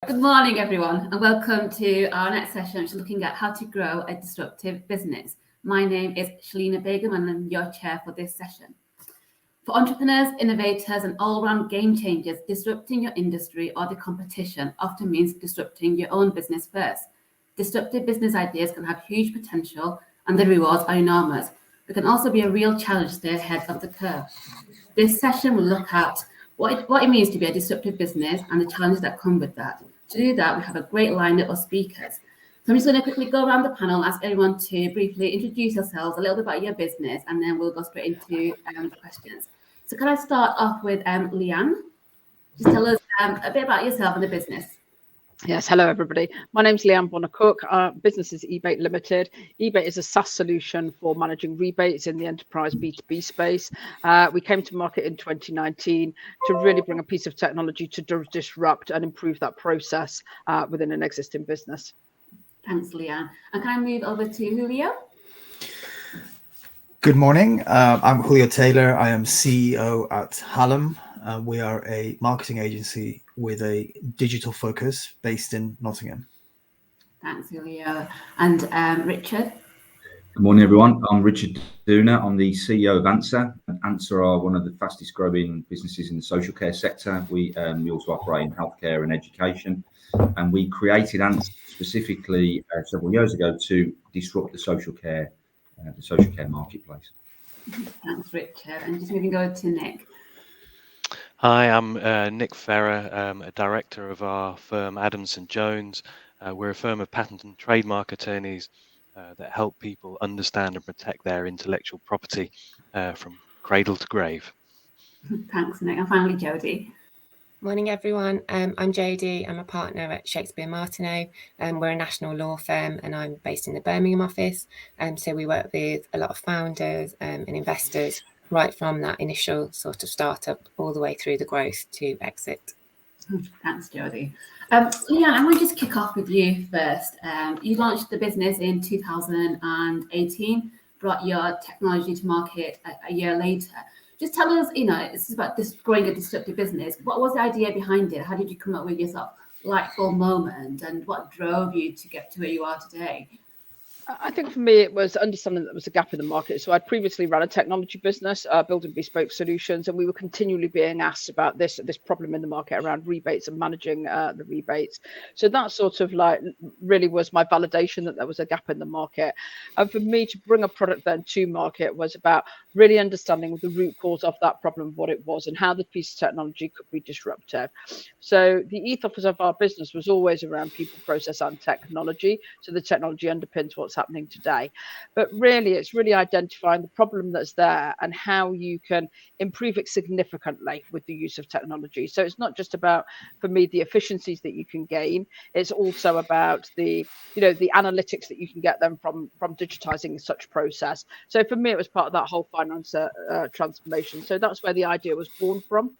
Good morning, everyone, and welcome to our next session, which is looking at how to grow a disruptive business. My name is Shalina Begum, and I'm your chair for this session. For entrepreneurs, innovators, and all-round game changers, disrupting your industry or the competition often means disrupting your own business first. Disruptive business ideas can have huge potential, and the rewards are enormous. It can also be a real challenge to stay ahead of the curve. This session will look at what it means to be a disruptive business and the challenges that come with that. To do that, we have a great lineup of speakers. So I'm just going to quickly go around the panel, ask everyone to briefly introduce yourselves, a little bit about your business, and then we'll go straight into the questions. So can I start off with Leanne? Just tell us a bit about yourself and the business. Yes, hello everybody. My name's Leanne Bonner-Cooke. Our business is e-Bate Limited. e-Bate is a SaaS solution for managing rebates in the enterprise B2B space. We came to market in 2019 to really bring a piece of technology to disrupt and improve that process within an existing business. Thanks, Leanne. And can I move over to Julio? Good morning. I'm Julio Taylor. I am CEO at Hallam. We are a marketing agency with a digital focus based in Nottingham. Thanks, Julio. And Richard? Good morning, everyone. I'm Richard Dooner. I'm the CEO of Anster. Anster are one of the fastest growing businesses in the social care sector. We also operate in healthcare and education. And we created Anster specifically several years ago to disrupt the social care marketplace. Thanks, Richard. And just moving over to Nick. Hi, I'm Nick Ferrar, a director of our firm Adamson Jones. We're a firm of patent and trademark attorneys that help people understand and protect their intellectual property from cradle to grave. Thanks, Nick. And finally, Jody. Morning, everyone. I'm Jody. I'm a partner at Shakespeare Martineu. We're a national law firm, and I'm based in the Birmingham office. So we work with a lot of founders and investors, right from that initial sort of startup all the way through the growth to exit. Thanks, Jody. Leanne, I'm going to just kick off with you first. You launched the business in 2018, brought your technology to market a year later. Just tell us, this is about this growing a disruptive business. What was the idea behind it? How did you come up with your sort of light bulb moment, and what drove you to get to where you are today? I think for me, it was understanding that there was a gap in the market. So I'd previously run a technology business, building bespoke solutions, and we were continually being asked about this problem in the market around rebates and managing the rebates. So that sort of like really was my validation that there was a gap in the market. And for me to bring a product then to market was about really understanding the root cause of that problem, what it was, and how the piece of technology could be disruptive. So the ethos of our business was always around people, process, and technology. So the technology underpins what's happening today, but really it's really identifying the problem that's there and how you can improve it significantly with the use of technology. So it's not just about, for me, the efficiencies that you can gain, it's also about the analytics that you can get them from digitizing such process. So for me, it was part of that whole finance transformation. So that's where the idea was born from.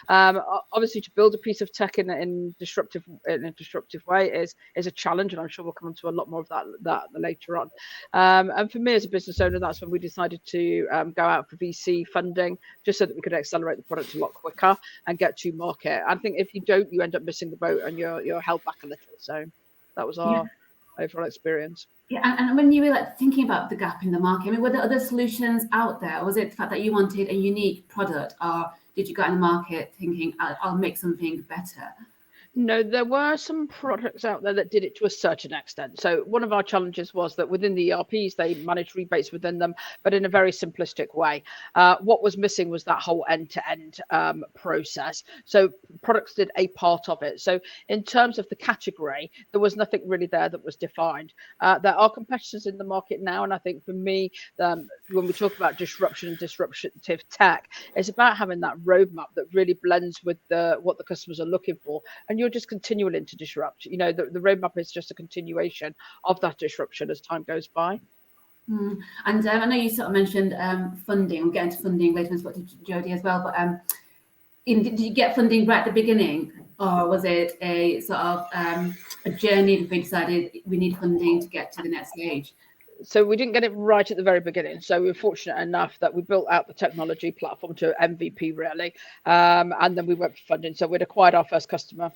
Obviously, to build a piece of tech in a disruptive way is a challenge, and I'm sure we'll come on to a lot more of that later on. And for me as a business owner, that's when we decided to go out for VC funding, just so that we could accelerate the product a lot quicker and get to market. I think if you don't, you end up missing the boat and you're held back a little. So that was our overall experience. Yeah, and when you were thinking about the gap in the market, I mean, were there other solutions out there? Was it the fact that you wanted a unique product, or did you go in the market thinking, I'll make something better? No, there were some products out there that did it to a certain extent. So one of our challenges was that within the ERPs, they managed rebates within them, but in a very simplistic way. What was missing was that whole end-to-end process. So products did a part of it. So in terms of the category, there was nothing really there that was defined. There are competitors in the market now, and I think for me, when we talk about disruption and disruptive tech, it's about having that roadmap that really blends with what the customers are looking for, and you're just continuing to disrupt. The roadmap is just a continuation of that disruption as time goes by. And I know you sort of mentioned funding. We'll get into funding later, and spoke to Jody as well. But did you get funding right at the beginning, or was it a sort of a journey that we decided we need funding to get to the next stage? So we didn't get it right at the very beginning. So we were fortunate enough that we built out the technology platform to MVP really, and then we went for funding. So we'd acquired our first customer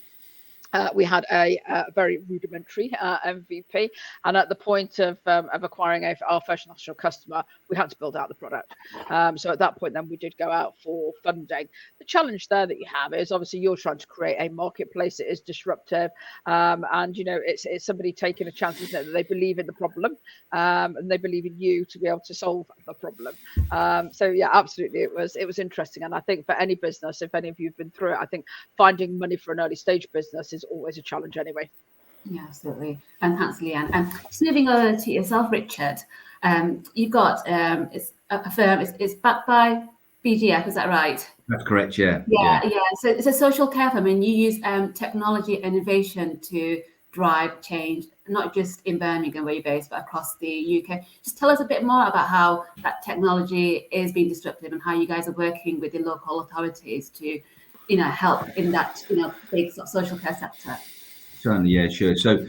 we had a very rudimentary MVP, and at the point of acquiring our first national customer, we had to build out the product. So at that point, then we did go out for funding. The challenge there that you have is obviously you're trying to create a marketplace that is disruptive, and it's somebody taking a chance, isn't it, that they believe in the problem, and they believe in you to be able to solve the problem. So yeah, absolutely, it was interesting, and I think for any business, if any of you've been through it, I think finding money for an early stage business is always a challenge anyway. Yeah, absolutely. And thanks, Leanne. And just moving over to yourself, Richard. You've got it's a firm. It's backed by BGF. Is that right? That's correct. Yeah. Yeah. So it's a social care firm, and you use technology and innovation to drive change, not just in Birmingham where you're based, but across the UK. Just tell us a bit more about how that technology is being disruptive and how you guys are working with the local authorities to, help in that, big sort of social care sector. Certainly, yeah, sure. So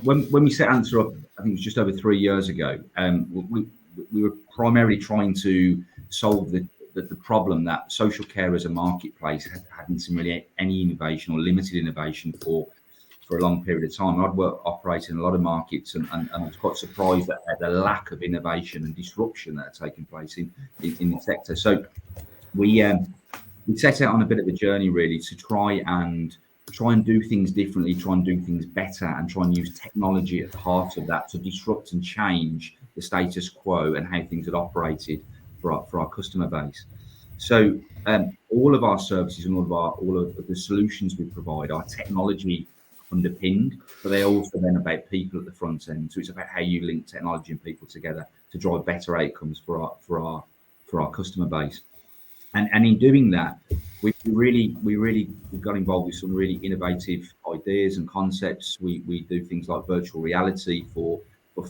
when we set Anster up, I think it was just over 3 years ago, we were primarily trying to solve the problem that social care as a marketplace hadn't seen really any innovation or limited innovation for a long period of time. I'd operated in a lot of markets, and I was quite surprised at the lack of innovation and disruption that had taken place in the sector. So we set out on a bit of a journey really to try and do things differently, try and do things better, and try and use technology at the heart of that to disrupt and change the status quo and how things had operated for our customer base. So all of our services and all of the solutions we provide are technology underpinned, but they're also then about people at the front end. So it's about how you link technology and people together to drive better outcomes for our customer base. And in doing that, we really got involved with some really innovative ideas and concepts. We do things like virtual reality for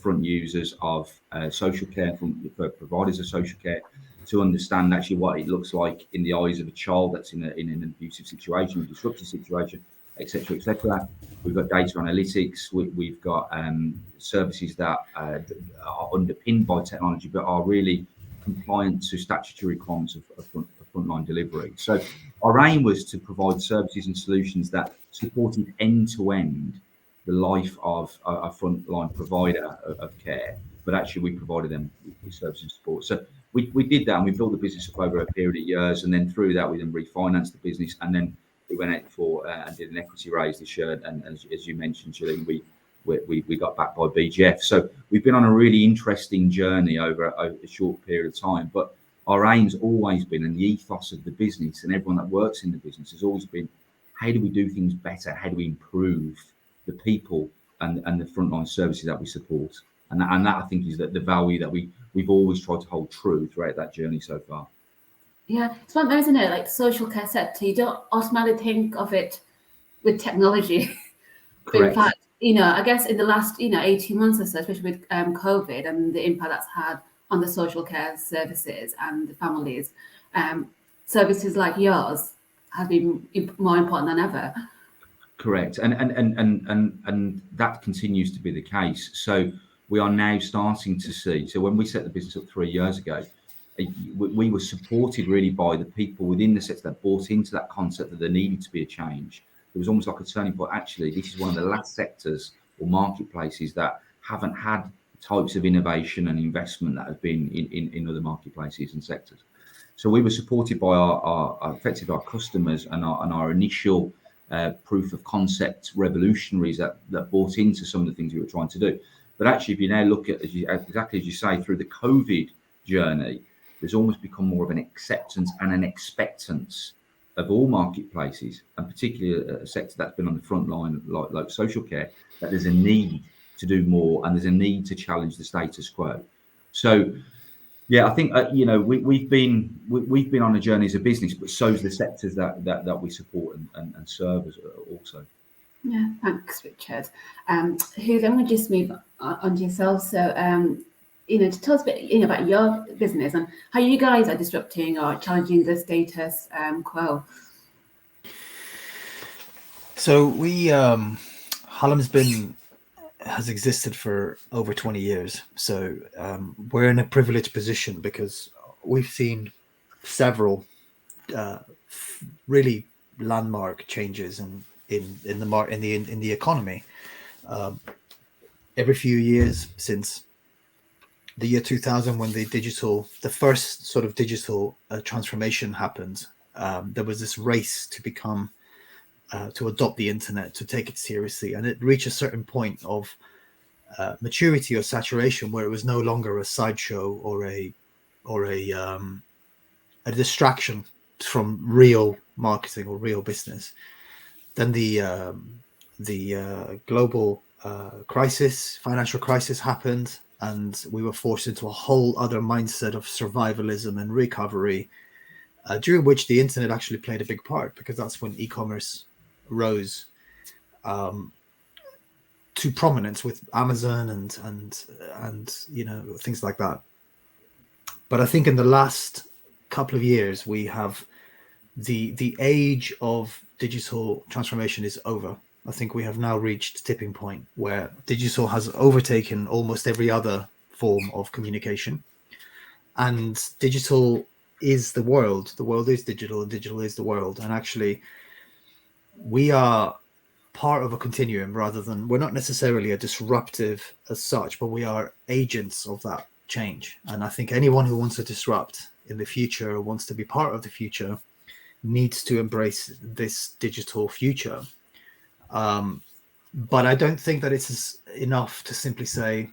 front users of social care, for providers of social care, to understand actually what it looks like in the eyes of a child that's in an abusive situation, a disruptive situation, etc., etc. We've got data analytics. We've got services that are underpinned by technology, but are really compliant to statutory requirements of frontline delivery. So our aim was to provide services and solutions that supported end-to-end the life of a frontline provider of care, but actually we provided them with service and support. So we did that, and we built the business up over a period of years, and then through that we then refinanced the business, and then we went out for and did an equity raise this year, and as you mentioned, Julie, we got backed by BGF. So we've been on a really interesting journey over a short period of time, but our aim's always been, and the ethos of the business and everyone that works in the business has always been, how do we do things better? How do we improve the people and the frontline services that we support? And that I think is that the value that we've always tried to hold true throughout that journey so far. Yeah, it's one of those, isn't it? Like the social care sector, you don't automatically think of it with technology. Correct. In fact, I guess in the last, 18 months or so, especially with COVID and the impact that's had on the social care services and the families, services like yours have been more important than ever. Correct, and that continues to be the case. So we are now starting to see. So when we set the business up 3 years ago, we were supported really by the people within the sector that bought into that concept that there needed to be a change. It was almost like a turning point. Actually, this is one of the last sectors or marketplaces that haven't had types of innovation and investment that have been in other marketplaces and sectors. So we were supported by our effectively our customers and our initial proof of concept revolutionaries that bought into some of the things we were trying to do. But actually, if you now look at, exactly as you say, through the COVID journey, there's almost become more of an acceptance and an expectance of all marketplaces, and particularly a sector that's been on the front line, like social care, that there's a need to do more and there's a need to challenge the status quo. So, yeah, I think we've been on a journey as a business, but so's the sectors that we support and serve as also. Yeah, thanks, Richard. Julio, I'm going to just move on to yourself. So, to tell us a bit about your business and how you guys are disrupting or challenging the status quo. So we Hallam has existed for over 20 years. So we're in a privileged position because we've seen several really landmark changes and in the economy. Every few years since the year 2000, when the first sort of digital transformation happened, there was this race to adopt the internet, to take it seriously, and it reached a certain point of maturity or saturation where it was no longer a sideshow or a distraction from real marketing or real business. Then the global financial crisis happened, and we were forced into a whole other mindset of survivalism and recovery, during which the internet actually played a big part, because that's when e-commerce rose to prominence with Amazon and things like that. But I think in the last couple of years, we have the age of digital transformation is over. I think we have now reached tipping point where digital has overtaken almost every other form of communication, and digital is the world. The world is digital, and digital is the world. And actually, we are part of a continuum, we're not necessarily a disruptive as such, but we are agents of that change. And I think anyone who wants to disrupt in the future, or wants to be part of the future, needs to embrace this digital future. But I don't think that it's enough to simply say,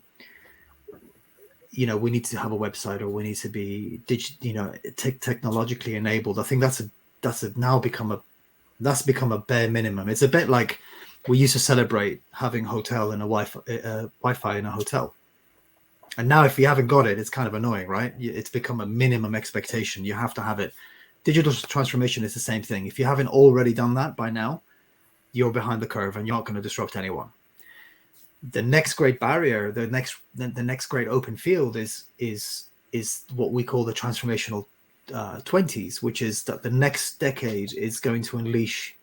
we need to have a website, or we need to be technologically enabled. I think that's become a bare minimum. It's a bit like we used to celebrate having hotel and a Wi-Fi in a hotel. And now if you haven't got it, it's kind of annoying, right? It's become a minimum expectation. You have to have it. Digital transformation is the same thing. If you haven't already done that by now, you're behind the curve and you're not going to disrupt anyone. The next great barrier, the next great open field is what we call the transformational 20s, which is that the next decade is going to unleash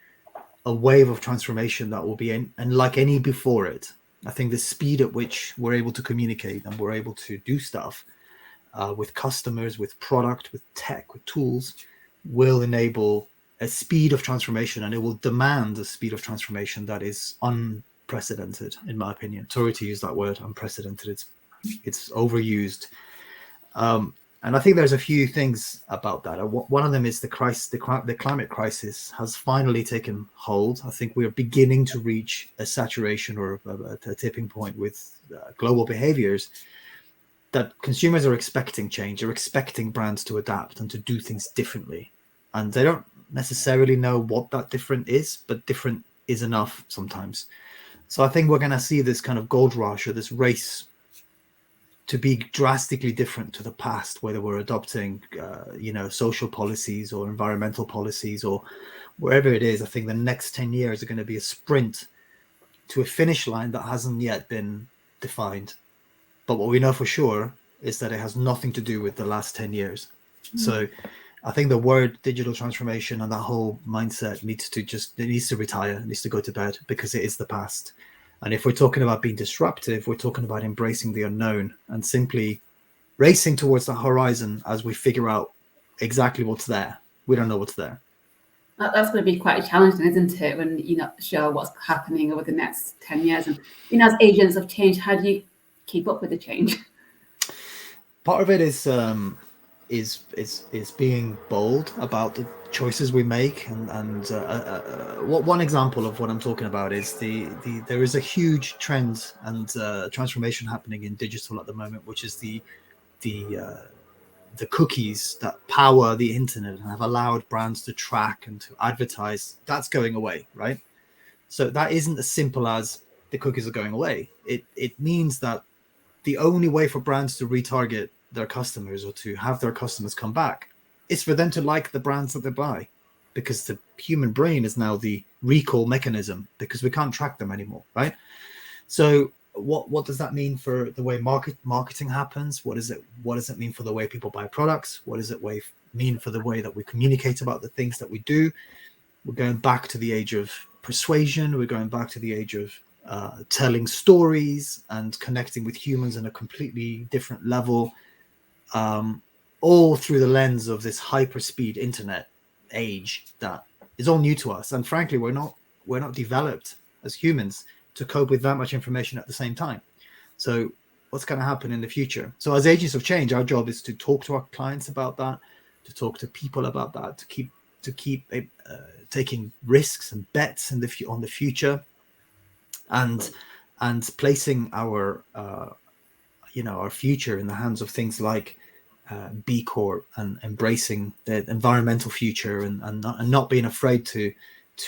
a wave of transformation that will be unlike any before it. I think the speed at which we're able to communicate and we're able to do stuff with customers, with product, with tech, with tools, will enable a speed of transformation, and it will demand a speed of transformation that is unprecedented, in my opinion. Sorry to use that word, unprecedented. It's overused. And I think there's a few things about that. One of them is the climate crisis has finally taken hold. I think we are beginning to reach a saturation or a tipping point with global behaviors, that consumers are expecting change. They're expecting brands to adapt and to do things differently. And they don't necessarily know what that different is, but different is enough sometimes. So I think we're going to see this kind of gold rush, or this race to be drastically different to the past, whether we're adopting, social policies or environmental policies or wherever it is. I think the next 10 years are going to be a sprint to a finish line that hasn't yet been defined. But what we know for sure is that it has nothing to do with the last 10 years. Mm-hmm. So I think the word digital transformation and that whole mindset needs to retire, needs to go to bed, because it is the past. And if we're talking about being disruptive, we're talking about embracing the unknown and simply racing towards the horizon as we figure out exactly what's there. We don't know what's there. That's going to be quite challenging, isn't it, when you're not sure what's happening over the next 10 years? And, as agents of change, how do you keep up with the change? Part of it is being bold about the choices we make, and one example of what I'm talking about is there is a huge trend and transformation happening in digital at the moment, which is the cookies that power the internet and have allowed brands to track and to advertise. That's going away, right? So that isn't as simple as the cookies are going away. It means that the only way for brands to retarget their customers or to have their customers come back is for them to like the brands that they buy, because the human brain is now the recall mechanism, because we can't track them anymore, right? So what does that mean for the way marketing happens? What does it mean for the way people buy products? What does it mean for the way that we communicate about the things that we do? We're going back to the age of persuasion. We're going back to the age of telling stories and connecting with humans on a completely different level, all through the lens of this hyperspeed internet age that is all new to us. And frankly, we're developed as humans to cope with that much information at the same time. So what's going to happen in the future? So as agents of change, our job is to talk to our clients about that, to talk to people about that, to keep taking risks and bets on the future, and placing our our future in the hands of things like B Corp, and embracing the environmental future, and not being afraid to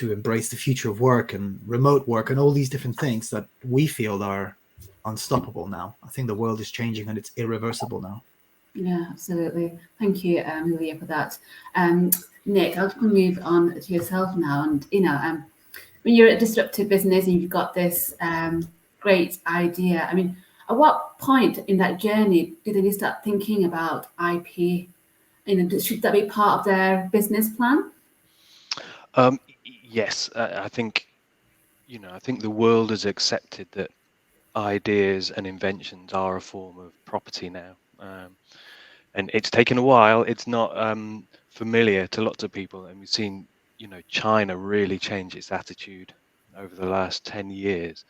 embrace the future of work and remote work and all these different things that we feel are unstoppable now. I think the world is changing and it's irreversible now. Yeah, absolutely. Thank you, Julio, for that. Nick, I'll just move on to yourself now. And, when you're a disruptive business and you've got this great idea, I mean, at what point in that journey do they start thinking about IP? Should that be part of their business plan? Yes, I think the world has accepted that ideas and inventions are a form of property now, and it's taken a while. It's not familiar to lots of people, and we've seen China really change its attitude over the last 10 years.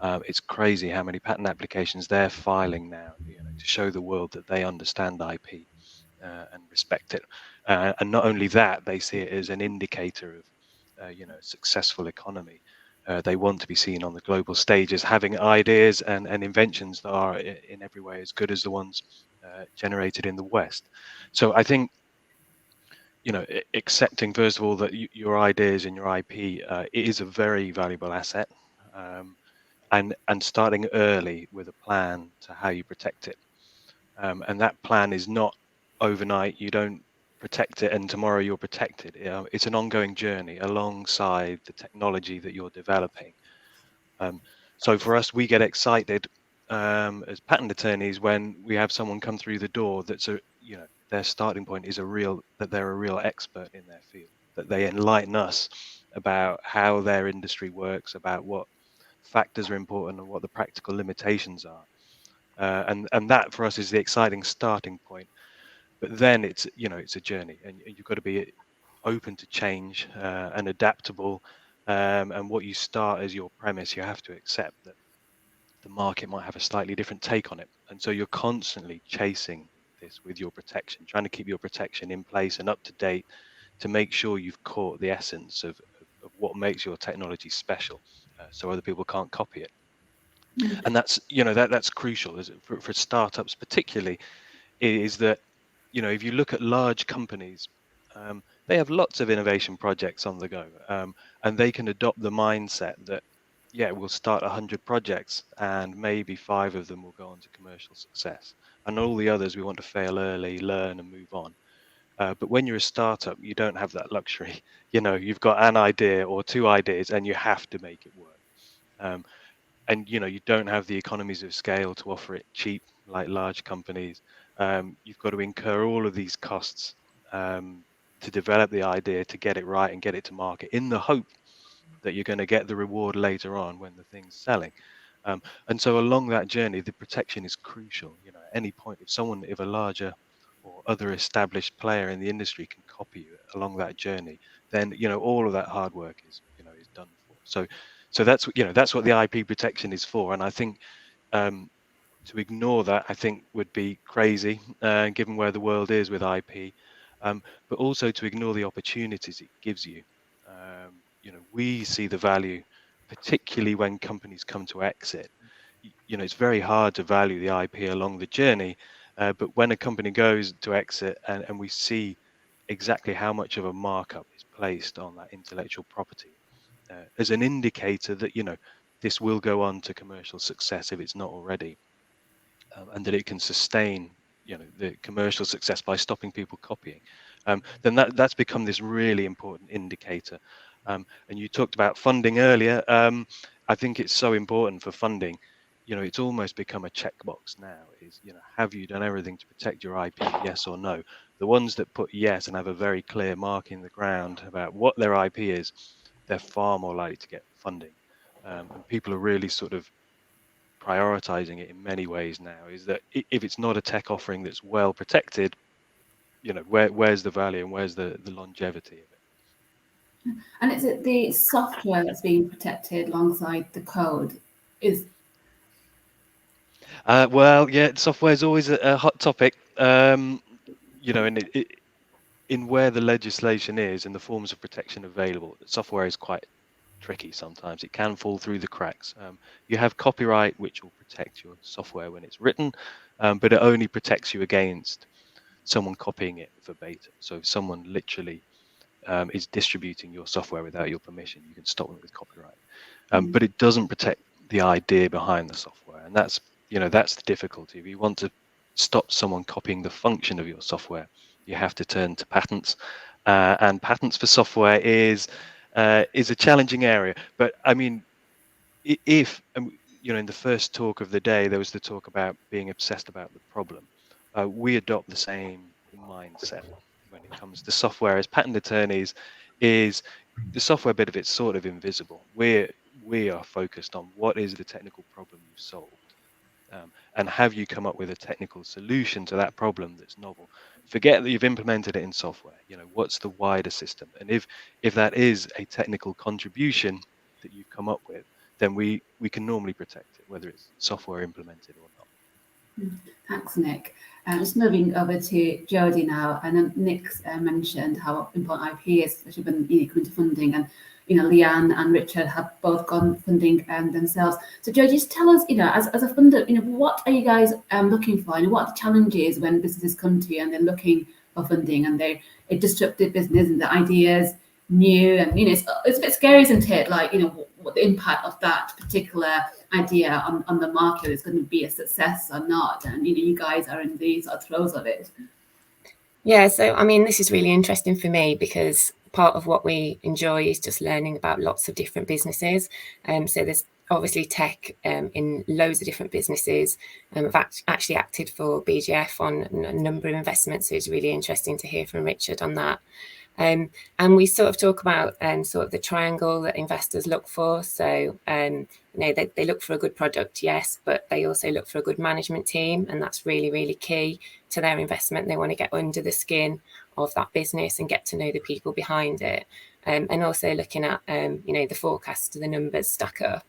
It's crazy how many patent applications they're filing now, to show the world that they understand IP and respect it. And not only that, they see it as an indicator of successful economy. They want to be seen on the global stage as having ideas and inventions that are in every way as good as the ones generated in the West. So I think, accepting first of all that your ideas and your IP is a very valuable asset, and starting early with a plan to how you protect it. And that plan is not overnight. You don't protect it and tomorrow you're protected. It's an ongoing journey alongside the technology that you're developing. So for us, we get excited as patent attorneys when we have someone come through the door that's their starting point is that they're a real expert in their field, that they enlighten us about how their industry works, about what factors are important and what the practical limitations are. And that for us is the exciting starting point. But then it's a journey, and you've got to be open to change and adaptable. And what you start as your premise, you have to accept that the market might have a slightly different take on it. And so you're constantly chasing this with your protection, trying to keep your protection in place and up to date to make sure you've caught the essence of what makes your technology special, so other people can't copy it. And that's that's crucial for startups particularly, is that if you look at large companies, they have lots of innovation projects on the go, and they can adopt the mindset that we'll start 100 projects and maybe 5 of them will go on to commercial success, and all the others we want to fail early, learn and move on. But when you're a startup, you don't have that luxury. You've got an idea or 2 ideas and you have to make it work. And you don't have the economies of scale to offer it cheap like large companies. You've got to incur all of these costs to develop the idea, to get it right and get it to market, in the hope that you're going to get the reward later on when the thing's selling. And so along that journey, the protection is crucial. At any point, if a larger or other established player in the industry can copy you along that journey, then all of that hard work is done for. So that's what the IP protection is for. And I think to ignore that, I think, would be crazy, given where the world is with IP. But also to ignore the opportunities it gives you. We see the value, particularly when companies come to exit. It's very hard to value the IP along the journey, but when a company goes to exit and we see exactly how much of a markup is placed on that intellectual property, as an indicator that this will go on to commercial success if it's not already, and that it can sustain the commercial success by stopping people copying, then that's become this really important indicator. And you talked about funding earlier. I think it's so important for funding. It's almost become a checkbox now. Have you done everything to protect your IP? Yes or no. The ones that put yes and have a very clear mark in the ground about what their IP is, they're far more likely to get funding. And people are really sort of prioritizing it in many ways now. Is that if it's not a tech offering that's well protected, where's the value and where's the longevity of it? And is it the software that's being protected alongside the code? Well, yeah, software is always a hot topic. You know, and in where the legislation is and the forms of protection available, software is quite tricky sometimes. It can fall through the cracks. You have copyright, which will protect your software when it's written, but it only protects you against someone copying it verbatim. So if someone literally is distributing your software without your permission, you can stop them with copyright. But it doesn't protect the idea behind the software, and that's the difficulty. If you want to stop someone copying the function of your software, you have to turn to patents, and patents for software is a challenging area. But I mean, if in the first talk of the day, there was the talk about being obsessed about the problem. We adopt the same mindset when it comes to software as patent attorneys. Is the software bit of it's sort of invisible. We are focused on what is the technical problem you've solved, and have you come up with a technical solution to that problem that's novel. Forget that you've implemented it in software. What's the wider system? And if that is a technical contribution that you've come up with, then we can normally protect it, whether it's software implemented or not. Thanks, Nick. Just moving over to Jody now, and Nick's mentioned how important IP is, especially when you come into funding, and Leanne and Richard have both gone funding themselves. So Jody, just tell us, as a funder, what are you guys looking for, and what are the challenges when businesses come to you and they're looking for funding, and they're a disruptive business and the ideas new, and it's a bit scary, isn't it? Like what the impact of that particular idea on the market is going to be a success or not, and you guys are in the sort of throes of it. Yeah, so I mean, this is really interesting for me because part of what we enjoy is just learning about lots of different businesses. So there's obviously tech in loads of different businesses. I've actually acted for BGF on a number of investments, so it's really interesting to hear from Richard on that. And we sort of talk about sort of the triangle that investors look for. So, they look for a good product, yes, but they also look for a good management team. And that's really, really key to their investment. They want to get under the skin of that business and get to know the people behind it. And also looking at, the forecast, the numbers stack up.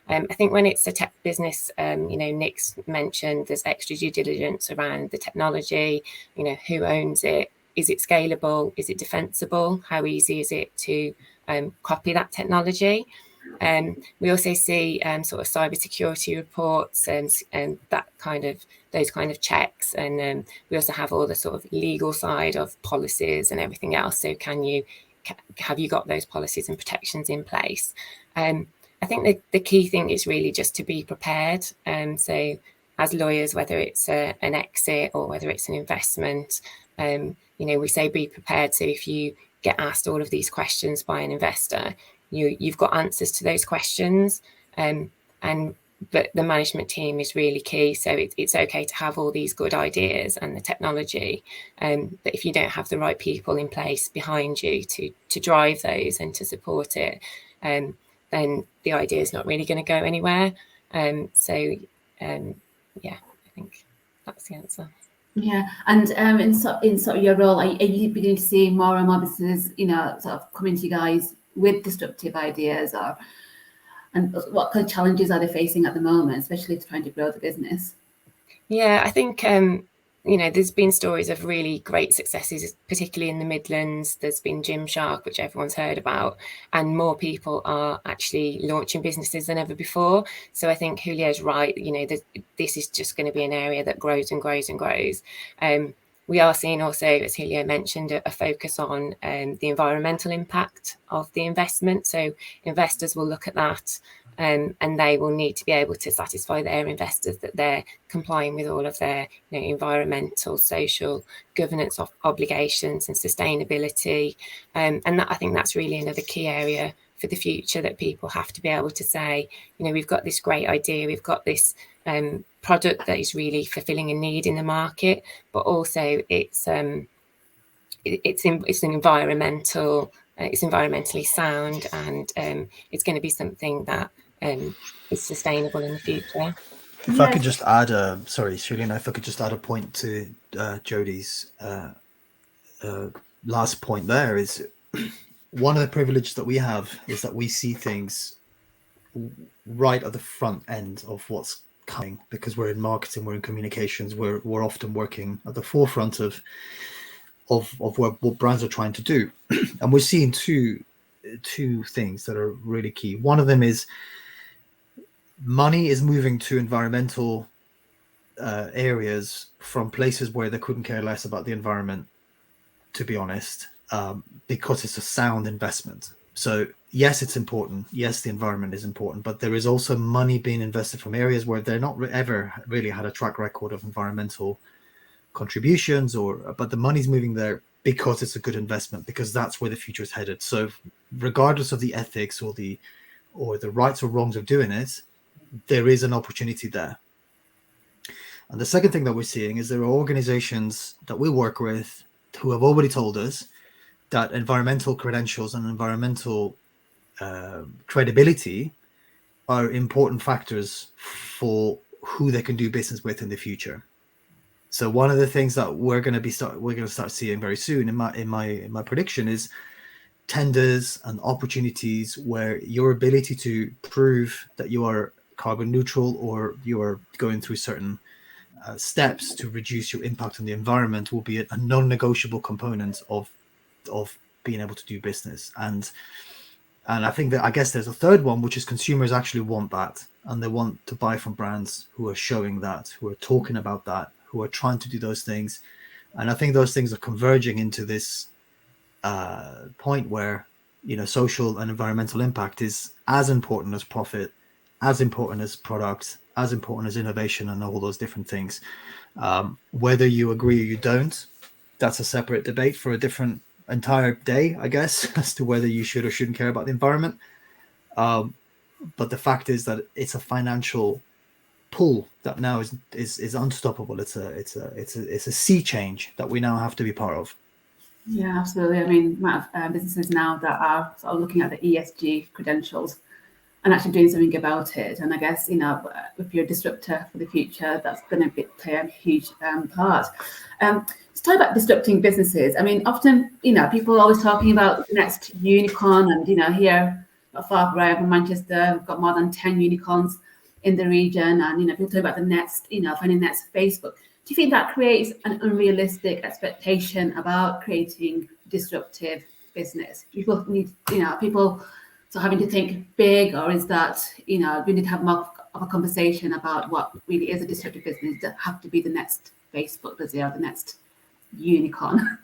I think when it's a tech business, Nick's mentioned there's extra due diligence around the technology, who owns it. Is it scalable? Is it defensible? How easy is it to copy that technology? We also see sort of cybersecurity reports and those kind of checks. And we also have all the sort of legal side of policies and everything else. So have you got those policies and protections in place? I think the key thing is really just to be prepared. So as lawyers, whether it's an exit or whether it's an investment, we say be prepared. So if you get asked all of these questions by an investor, you've got answers to those questions. But the management team is really key. So it's okay to have all these good ideas and the technology, but if you don't have the right people in place behind you to drive those and to support it, then the idea is not really going to go anywhere. I think that's the answer. Yeah, and in sort of your role, are you beginning to see more and more businesses, sort of coming to you guys with disruptive ideas, and what kind of challenges are they facing at the moment, especially trying to grow the business? Yeah, I think there's been stories of really great successes, particularly in the Midlands. There's been Gymshark, which everyone's heard about, and more people are actually launching businesses than ever before. So I think Julio's right. This is just going to be an area that grows and grows and grows. We are seeing also, as Julio mentioned, a focus on the environmental impact of the investment. So investors will look at that, and they will need to be able to satisfy their investors that they're complying with all of their environmental, social, governance obligations and sustainability. And I think that's really another key area for the future, that people have to be able to say, we've got this great idea, we've got this product that is really fulfilling a need in the market, but also it's an environmental, it's environmentally sound, and it's going to be something that is sustainable in the future. If I could just add sorry, Julio, if I could just add a point to Jody's last point there, is one of the privileges that we have is that we see things right at the front end of what's coming, because we're in marketing, we're in communications, we're often working at the forefront of what brands are trying to do. And we're seeing two things that are really key. One of them is money is moving to environmental areas from places where they couldn't care less about the environment, to be honest, because it's a sound investment. So yes, it's important. Yes, the environment is important, but there is also money being invested from areas where they're not ever really had a track record of environmental contributions, but the money's moving there because it's a good investment, because that's where the future is headed. So regardless of the ethics or the rights or wrongs of doing it, there is an opportunity there. And the second thing that we're seeing is there are organizations that we work with who have already told us that environmental credentials and environmental credibility are important factors for who they can do business with in the future. So one of the things that we're going to start seeing very soon in my prediction is tenders and opportunities where your ability to prove that you are carbon neutral or you are going through certain steps to reduce your impact on the environment will be a non-negotiable component of being able to do business. And I think that, I guess there's a third one, which is consumers actually want that, and they want to buy from brands who are showing that, who are talking about that, who are trying to do those things. And I think those things are converging into this point where, social and environmental impact is as important as profit, as important as product, as important as innovation, and all those different things. Whether you agree or you don't, that's a separate debate for a different entire day, I guess, as to whether you should or shouldn't care about the environment. But the fact is that it's a financial pull that now is unstoppable. It's a sea change that we now have to be part of. Yeah, absolutely. I mean, amount of businesses now that are sort of looking at the ESG credentials and actually doing something about it. And I guess, if you're a disruptor for the future, that's going to play a huge part. Let's talk about disrupting businesses. I mean, often, people are always talking about the next unicorn, and, here, not far away from Manchester, we've got more than 10 unicorns in the region. And, people talk about the next, finding the next Facebook. Do you think that creates an unrealistic expectation about creating disruptive business? People need, people sort of having to think big, or is that, we need to have more of a conversation about what really is a disruptive business? Does it have to be the next Facebook, does it, or the next unicorn?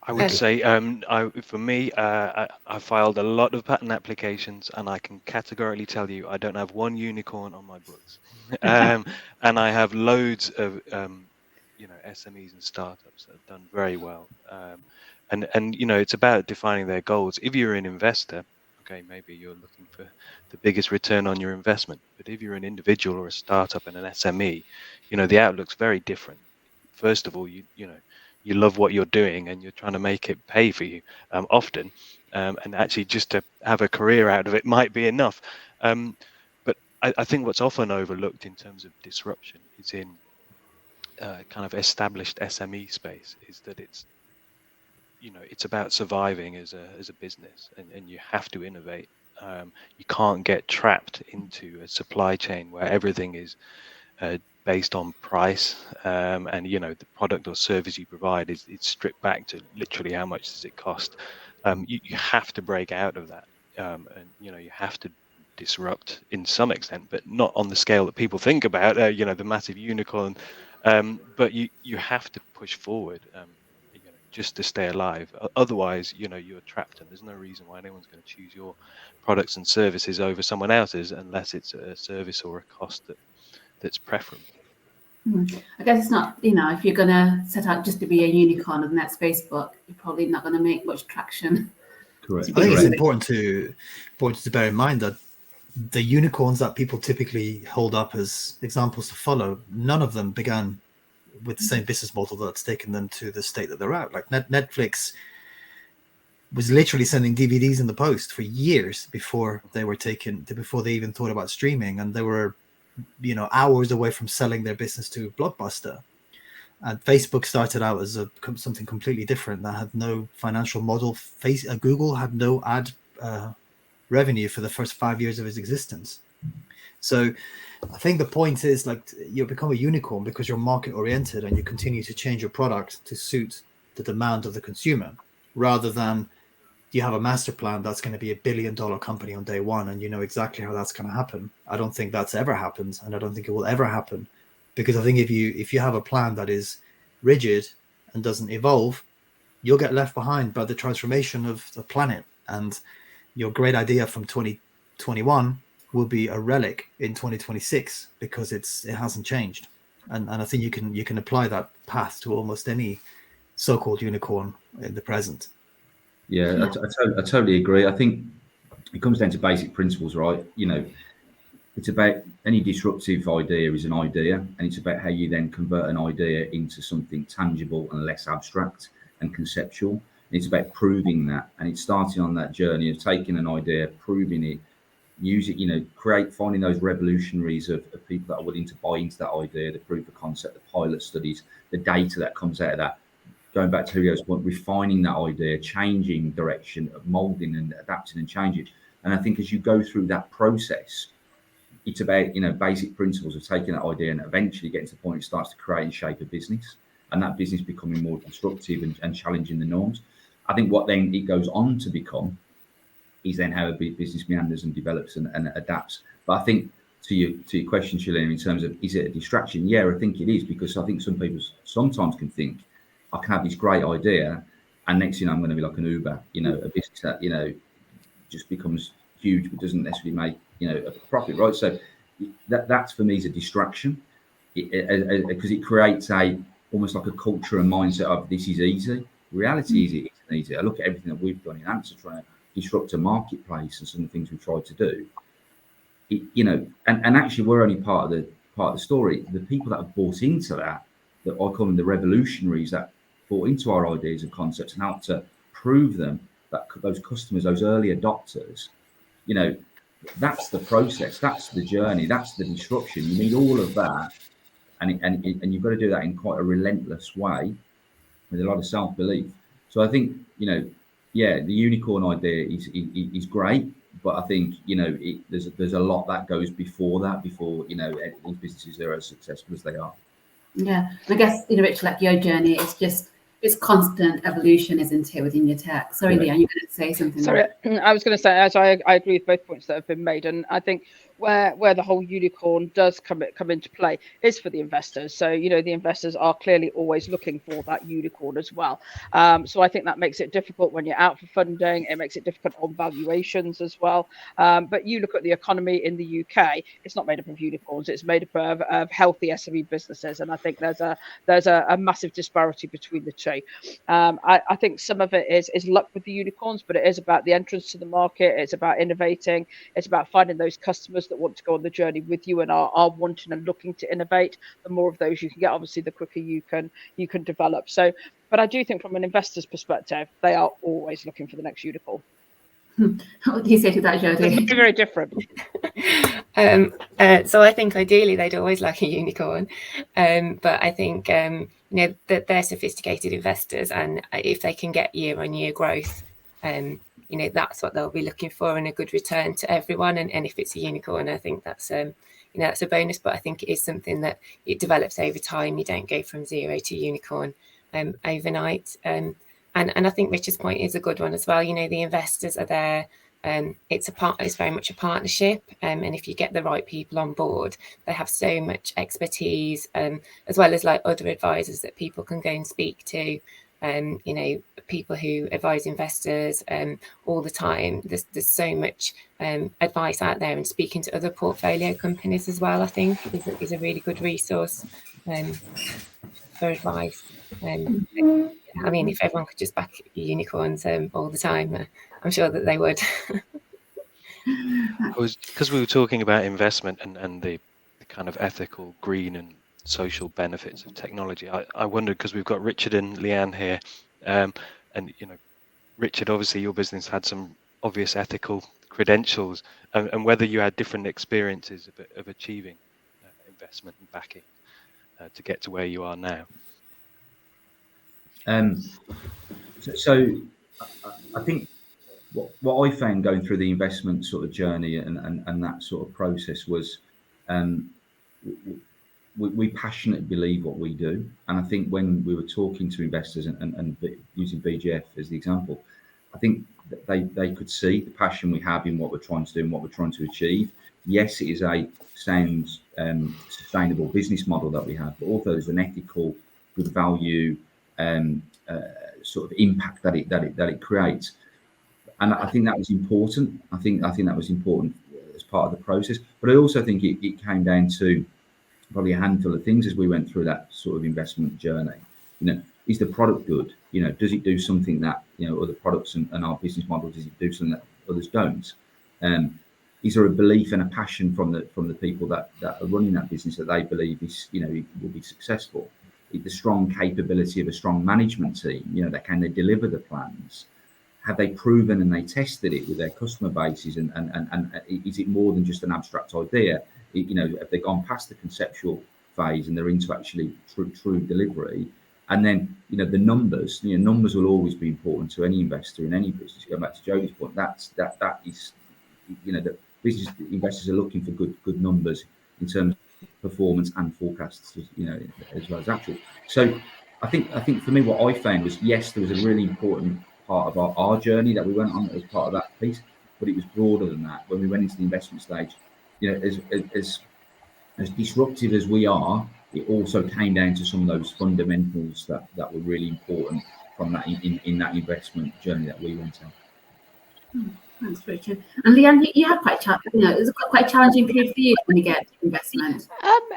I would say, for me, I filed a lot of patent applications, and I can categorically tell you I don't have one unicorn on my books. And I have loads of, SMEs and startups that have done very well. And it's about defining their goals. If you're an investor, okay, maybe you're looking for the biggest return on your investment. But if you're an individual or a startup and an SME, the outlook's very different. First of all, you love what you're doing and you're trying to make it pay for you often. And actually just to have a career out of it might be enough. But I think what's often overlooked in terms of disruption is in kind of established SME space is that it's about surviving as a business, and you have to innovate. You can't get trapped into a supply chain where everything is based on price, and the product or service you provide is stripped back to literally how much does it cost. You have to break out of that, and you have to disrupt in some extent, but not on the scale that people think about. The massive unicorn, but you have to push forward. Just to stay alive. Otherwise, you're trapped, and there's no reason why anyone's going to choose your products and services over someone else's unless it's a service or a cost that's preferable. I guess it's not, if you're going to set out just to be a unicorn and that's Facebook, you're probably not going to make much traction. Correct. I think it's important to bear in mind that the unicorns that people typically hold up as examples to follow, none of them began with the same business model that's taken them to the state that they're at. Like Netflix was literally sending DVDs in the post for years before they even thought about streaming, and they were hours away from selling their business to Blockbuster. And Facebook started out as something completely different that had no financial model. Google had no ad revenue for the first 5 years of its existence. So I think the point is, like, you become a unicorn because you're market oriented and you continue to change your product to suit the demand of the consumer, rather than you have a master plan that's going to be $1 billion company on day one and you know exactly how that's going to happen. I don't think that's ever happened, and I don't think it will ever happen, because I think if you have a plan that is rigid and doesn't evolve, you'll get left behind by the transformation of the planet, and your great idea from 2021 will be a relic in 2026 because it hasn't changed. And I think you can apply that path to almost any so-called unicorn in the present. Yeah, I totally agree. I think it comes down to basic principles, right? You know, it's about any disruptive idea is an idea, and it's about how you then convert an idea into something tangible and less abstract and conceptual. And it's about proving that, and it's starting on that journey of taking an idea, proving it, use it, you know, finding those revolutionaries of people that are willing to buy into that idea, the proof of concept, the pilot studies, the data that comes out of that. Going back to Julio's point, refining that idea, changing direction, molding and adapting and changing. And I think as you go through that process, it's about, you know, basic principles of taking that idea and eventually getting to the point it starts to create and shape a business, and that business becoming more disruptive and challenging the norms. I think what then it goes on to become is then how a business meanders and develops and adapts. But I think to your question, Julio, in terms of, is it a distraction? Yeah, I think it is, because I think some people sometimes can think, I can have this great idea, and next thing I'm going to be like an Uber, you know, a business that, you know, just becomes huge but doesn't necessarily make, you know, a profit, right? So that's for me is a distraction, because it creates almost like a culture and mindset of this is easy. Reality is it isn't easy. I look at everything that we've done in Anster trying to disrupt a marketplace and some of the things we've tried to do. You know, and actually we're only part of the story. The people that have bought into that I call them the revolutionaries that bought into our ideas and concepts and helped to prove them, that those customers, those early adopters, you know, that's the process, that's the journey, that's the disruption. You need all of that, and you've got to do that in quite a relentless way with a lot of self-belief. So I think, you know, yeah, the unicorn idea is great, but I think, you know, there's a lot that goes before that, you know, these businesses are as successful as they are. Yeah, I guess, you know, Rich, like your journey, it's constant evolution, isn't it, within your tech? Sorry, Leanne, you're going to say something. Sorry, I was going to say, as I agree with both points that have been made, and I think where the whole unicorn does come into play is for the investors. So, you know, the investors are clearly always looking for that unicorn as well. So I think that makes it difficult when you're out for funding. It makes it difficult on valuations as well. But you look at the economy in the UK, it's not made up of unicorns. It's made up of healthy SME businesses. And I think there's a massive disparity between the two. I think some of it is luck with the unicorns, but it is about the entrance to the market. It's about innovating. It's about finding those customers that want to go on the journey with you and are wanting and looking to innovate. The more of those you can get, obviously, the quicker you can develop. So, but I do think from an investor's perspective, they are always looking for the next unicorn. What do you say to that, Jody? It's very different. So I think ideally they'd always like a unicorn, but I think you know, that they're sophisticated investors, and if they can get year-on-year growth, you know, that's what they'll be looking for, and a good return to everyone. And if it's a unicorn, I think that's you know, that's a bonus. But I think it is something that it develops over time. You don't go from zero to unicorn overnight. And I think Richard's point is a good one as well. You know, the investors are there. It's very much a partnership, and if you get the right people on board, they have so much expertise, as well as like other advisors that people can go and speak to. You know, people who advise investors all the time. There's so much advice out there, and speaking to other portfolio companies as well, I think is a really good resource for advice. I mean, if everyone could just back unicorns all the time, I'm sure that they would. Because we were talking about investment and the kind of ethical, green and social benefits of technology. I wondered, because we've got Richard and Leanne here, and you know, Richard, obviously your business had some obvious ethical credentials, and whether you had different experiences of achieving investment and backing to get to where you are now. So I think what I found going through the investment sort of journey and that sort of process was we passionately believe what we do. And I think when we were talking to investors and using BGF as the example, I think that they could see the passion we have in what we're trying to do and what we're trying to achieve. Yes, it is a sound sustainable business model that we have, but also there's an ethical, good value sort of impact that it creates. And I think that was important. I think that was important as part of the process. But I also think it came down to probably a handful of things as we went through that sort of investment journey. Is the product good? Does it do something that other products and our business model, does it do something that others don't? Is there a belief and a passion from the people that are running that business that they believe is will be successful? The strong capability of a strong management team, that can they deliver the plans? Have they proven and they tested it with their customer bases? And is it more than just an abstract idea? Have they gone past the conceptual phase and they're into actually true delivery? And then, the numbers, numbers will always be important to any investor in any business. Going back to Jody's point, that is, the business investors are looking for good numbers in terms of performance and forecasts, as well as actual. So I think for me, what I found was, yes, there was a really important part of our journey that we went on as part of that piece, but it was broader than that. When we went into the investment stage, as disruptive as we are, it also came down to some of those fundamentals that were really important from that in that investment journey that we went on. Thanks, Richard. And Leanne, you had it was quite a challenging period for you when you get investment.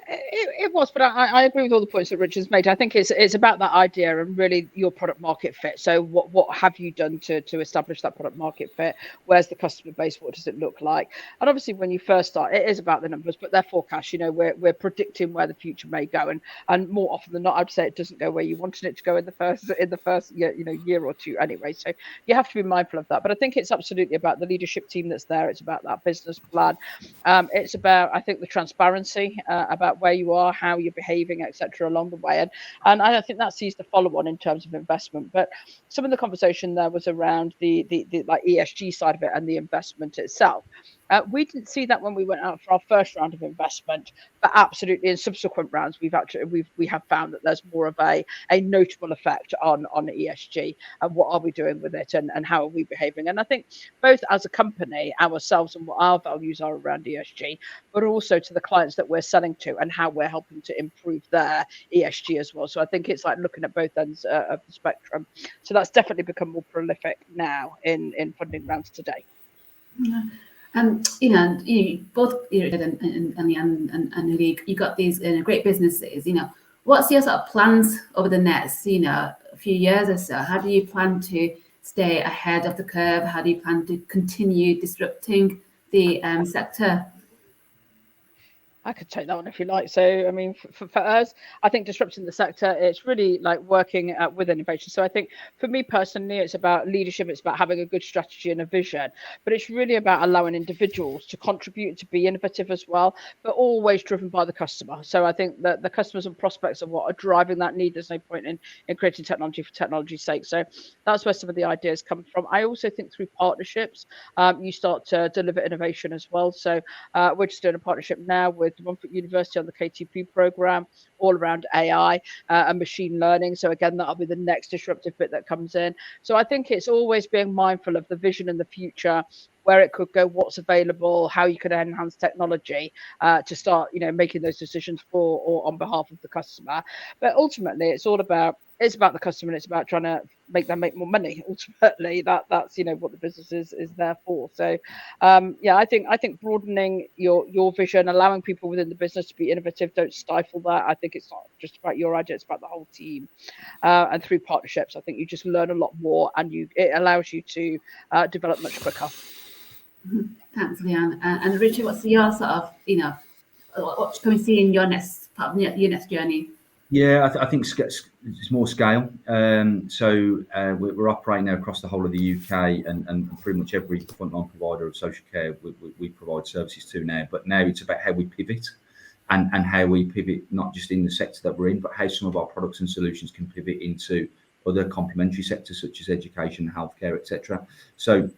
It was, but I agree with all the points that Richard's made. I think it's about that idea and really your product market fit. So what have you done to establish that product market fit? Where's the customer base? What does it look like? And obviously, when you first start, it is about the numbers, but they're forecasts. We're predicting where the future may go, and more often than not, I'd say it doesn't go where you wanted it to go in the first year or two anyway. So you have to be mindful of that. But I think it's absolutely about the leadership team that's there. It's about that business plan. It's about, I think, the transparency about where you are, how you're behaving, etc. along the way, and I think that sees the follow-on in terms of investment. But some of the conversation there was around the like ESG side of it and the investment itself. We didn't see that when we went out for our first round of investment, but absolutely in subsequent rounds, we have found that there's more of a notable effect on ESG and what are we doing with it and how are we behaving. And I think both as a company, ourselves and what our values are around ESG, but also to the clients that we're selling to and how we're helping to improve their ESG as well. So I think it's like looking at both ends of the spectrum. So that's definitely become more prolific now in funding rounds today. Yeah. You both, Richard and Leanne and Julio, you got these great businesses. What's your sort of plans over the next, a few years or so? How do you plan to stay ahead of the curve? How do you plan to continue disrupting the sector? I could take that one if you like. So, I mean, for us, I think disrupting the sector, it's really like working with innovation. So I think for me personally, it's about leadership. It's about having a good strategy and a vision, but it's really about allowing individuals to contribute, to be innovative as well, but always driven by the customer. So I think that the customers and prospects are what are driving that need. There's no point in creating technology for technology's sake. So that's where some of the ideas come from. I also think through partnerships, you start to deliver innovation as well. So we're just doing a partnership now with Montfort University on the KTP program, all around AI and machine learning. So again, that'll be the next disruptive bit that comes in. So I think it's always being mindful of the vision in the future, where it could go, what's available, how you can enhance technology to start, making those decisions for or on behalf of the customer. But ultimately, it's about the customer, and it's about trying to make them make more money. Ultimately, that's what the business is there for. So I think broadening your vision, allowing people within the business to be innovative, don't stifle that. I think it's not just about your idea, it's about the whole team. And through partnerships, I think you just learn a lot more, and it allows you to develop much quicker. Thanks, Leanne. And Richard, what's your sort of, what can we see in your next part of your next journey? Yeah, I think it's more scale. So we're operating now across the whole of the UK and pretty much every frontline provider of social care we provide services to now. But now it's about how we pivot and how we pivot not just in the sector that we're in, but how some of our products and solutions can pivot into other complementary sectors such as education, healthcare, etc. So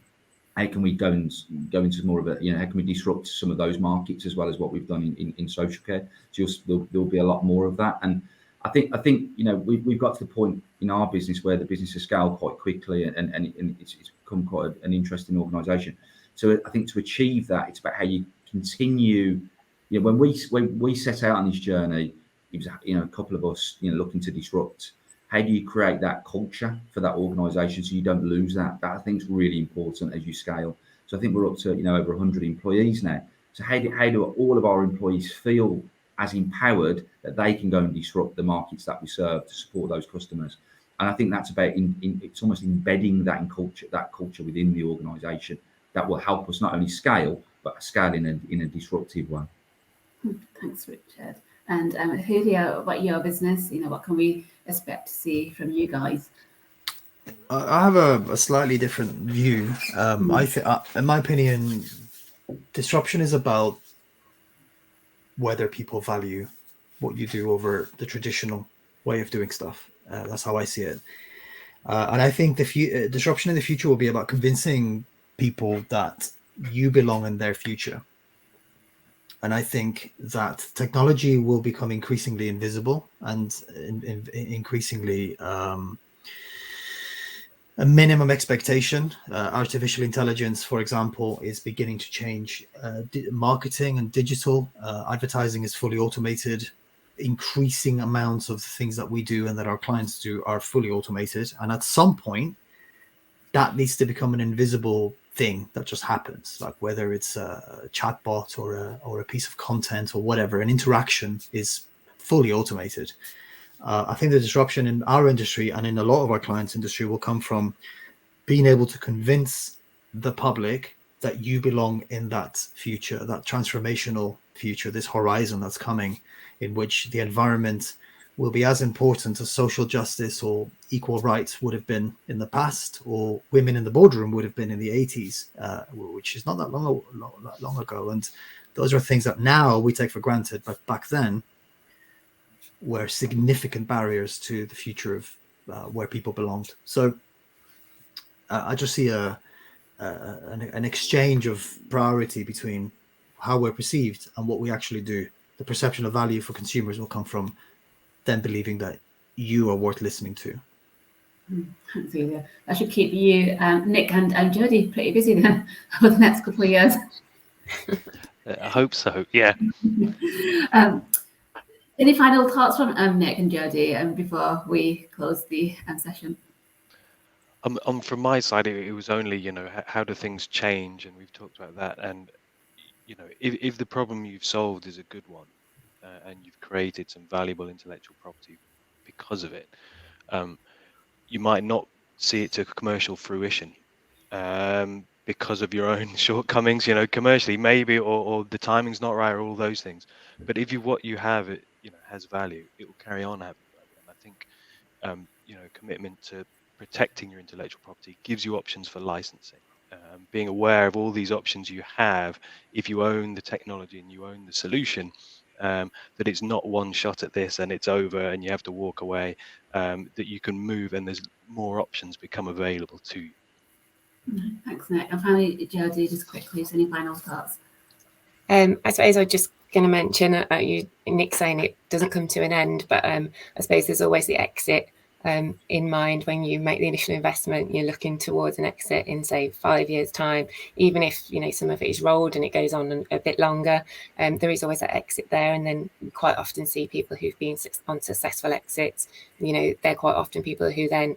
how can we go into more of a, how can we disrupt some of those markets as well as what we've done in social care? Just there'll be a lot more of that. And I think we've got to the point in our business where the business has scaled quite quickly and it's become quite an interesting organisation. So I think to achieve that, it's about how you continue. When we set out on this journey, it was a couple of us looking to disrupt. How do you create that culture for that organisation so you don't lose that? That I think is really important as you scale. So I think we're up to over 100 employees now. So how do all of our employees feel as empowered that they can go and disrupt the markets that we serve to support those customers? And I think that's about it's almost embedding that culture within the organisation that will help us not only scale but scale in a disruptive way. Thanks, Richard. And Julio, about your business, what can we expect to see from you guys? I have a slightly different view. I think, in my opinion, disruption is about whether people value what you do over the traditional way of doing stuff. That's how I see it. And I think the disruption in the future will be about convincing people that you belong in their future. And I think that technology will become increasingly invisible and increasingly a minimum expectation. Artificial intelligence, for example, is beginning to change marketing and digital. Advertising is fully automated. Increasing amounts of the things that we do and that our clients do are fully automated. And at some point, that needs to become an invisible thing that just happens, like whether it's a chatbot or a piece of content or whatever, an interaction is fully automated. I think the disruption in our industry and in a lot of our clients' industry will come from being able to convince the public that you belong in that future, that transformational future, this horizon that's coming, in which the environment will be as important as social justice or equal rights would have been in the past, or women in the boardroom would have been in the 80s, which is not that long ago. And those are things that now we take for granted, but back then were significant barriers to the future of where people belonged. So I just see an exchange of priority between how we're perceived and what we actually do. The perception of value for consumers will come from them believing that you are worth listening to. Thanks, Julio. That should keep you, Nick and Jody, pretty busy then for the next couple of years. I hope so, yeah. Any final thoughts from Nick and Jody before we close the session? From my side, it was only, how do things change? And we've talked about that. And, if the problem you've solved is a good one, and you've created some valuable intellectual property because of it, you might not see it to commercial fruition because of your own shortcomings, commercially maybe, or the timing's not right, or all those things. But if what you have, has value, it will carry on having value. And I think, commitment to protecting your intellectual property gives you options for licensing. Being aware of all these options you have, if you own the technology and you own the solution, that it's not one shot at this and it's over and you have to walk away, that you can move and there's more options become available to you. Thanks, Nick. And finally, Jody, just quickly, any final thoughts? I suppose I was just going to mention Nick saying it doesn't come to an end, but I suppose there's always the exit in mind. When you make the initial investment, you're looking towards an exit in, say, 5 years' time. Even if some of it is rolled and it goes on a bit longer, there is always that exit there. And then you quite often see people who've been on successful exits. They're quite often people who then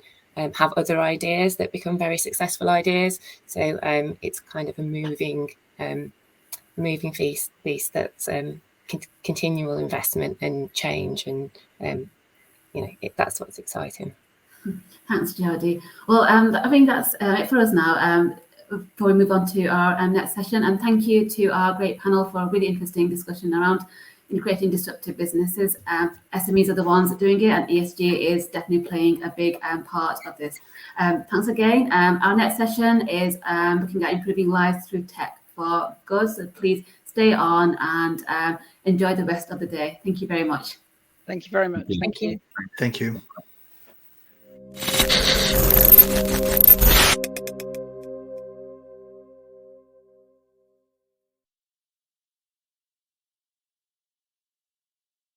have other ideas that become very successful ideas. So it's kind of a moving piece that's continual investment and change, and that's what's exciting. Thanks, Jody. Well, I think that's it for us now. Before we move on to our next session, and thank you to our great panel for a really interesting discussion around creating disruptive businesses. SMEs are the ones that are doing it, and ESG is definitely playing a big part of this. Thanks again. Our next session is looking at improving lives through tech for good. So please stay on and enjoy the rest of the day. Thank you very much. Thank you very much. Thank you. Thank you. you.